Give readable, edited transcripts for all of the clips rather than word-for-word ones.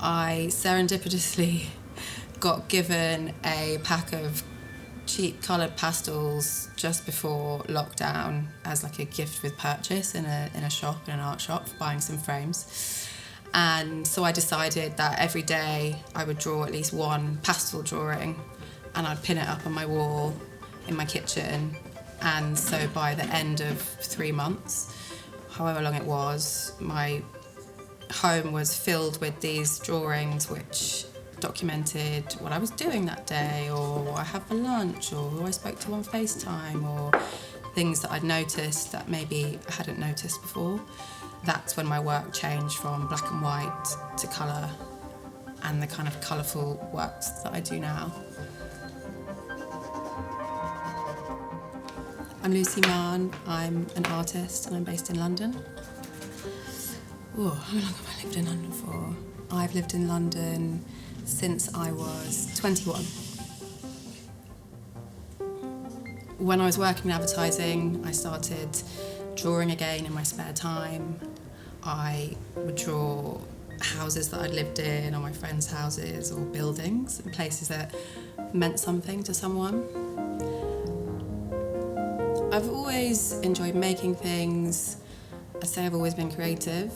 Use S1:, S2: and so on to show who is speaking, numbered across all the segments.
S1: I serendipitously got given a pack of cheap coloured pastels just before lockdown as like a gift with purchase in a shop, in an art shop, for buying some frames. And so I decided that every day I would draw at least one pastel drawing and I'd pin it up on my wall in my kitchen. And so by the end of 3 months, however long it was, my home was filled with these drawings which documented what I was doing that day, or what I had for lunch, or who I spoke to on FaceTime, or things that I'd noticed that maybe I hadn't noticed before. That's when my work changed from black and white to colour, and the kind of colourful works that I do now. I'm Lucy Mahon, I'm an artist and I'm based in London. How long have I lived in London for? I've lived in London since I was 21. When I was working in advertising, I started drawing again in my spare time. I would draw houses that I'd lived in, or my friends' houses, or buildings, and places that meant something to someone. I've always enjoyed making things. I say I've always been creative.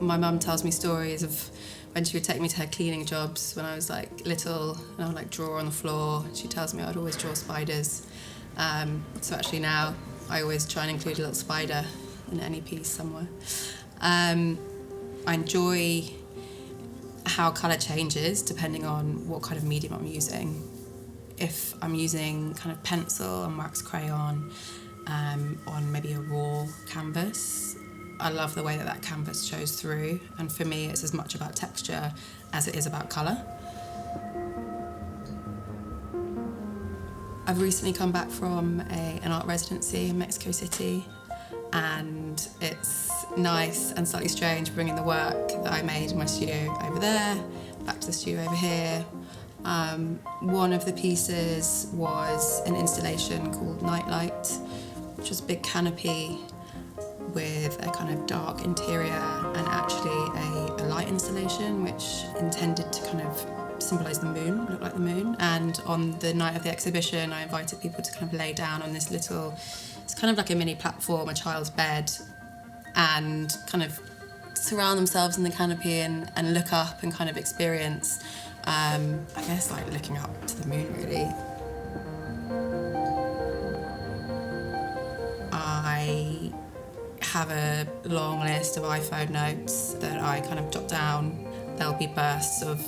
S1: My mum tells me stories of when she would take me to her cleaning jobs when I was like little, and I would like draw on the floor. She tells me I'd always draw spiders. So actually now I always try and include a little spider in any piece somewhere. I enjoy how colour changes depending on what kind of medium I'm using. If I'm using kind of pencil and wax crayon on maybe a raw canvas, I love the way that canvas shows through, and for me it's as much about texture as it is about colour. I've recently come back from an art residency in Mexico City, and it's nice and slightly strange bringing the work that I made in my studio over there back to the studio over here. One of the pieces was an installation called Nightlight, which was a big canopy with a kind of dark interior and actually a light installation which intended to kind of symbolise the moon, look like the moon. And on the night of the exhibition, I invited people to kind of lay down on this little, it's kind of like a mini platform, a child's bed, and kind of surround themselves in the canopy and look up and kind of experience, I guess, like looking up to the moon, really. I have a long list of iPhone notes that I kind of jot down. There'll be bursts of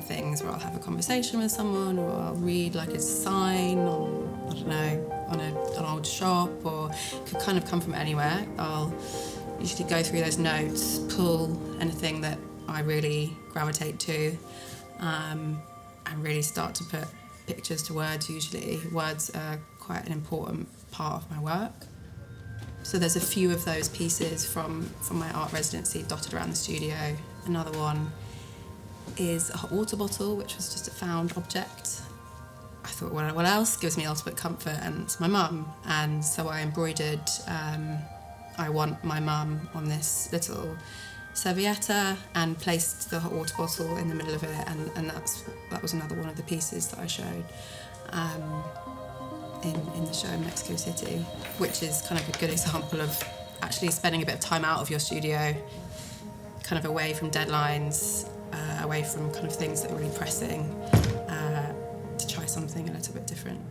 S1: things where I'll have a conversation with someone, or I'll read like a sign on, I don't know, on an old shop, or it could kind of come from anywhere. I'll usually go through those notes, pull anything that I really gravitate to, and really start to put pictures to words. Usually words are quite an important part of my work. So there's a few of those pieces from my art residency dotted around the studio. Another one is a hot water bottle, which was just a found object. I thought, well, what else gives me ultimate comfort? And it's my mum. And so I embroidered, I want my mum on this little servietta and placed the hot water bottle in the middle of it. And that was another one of the pieces that I showed in the show in Mexico City, which is kind of a good example of actually spending a bit of time out of your studio, kind of away from deadlines, away from kind of things that are really pressing, to try something a little bit different.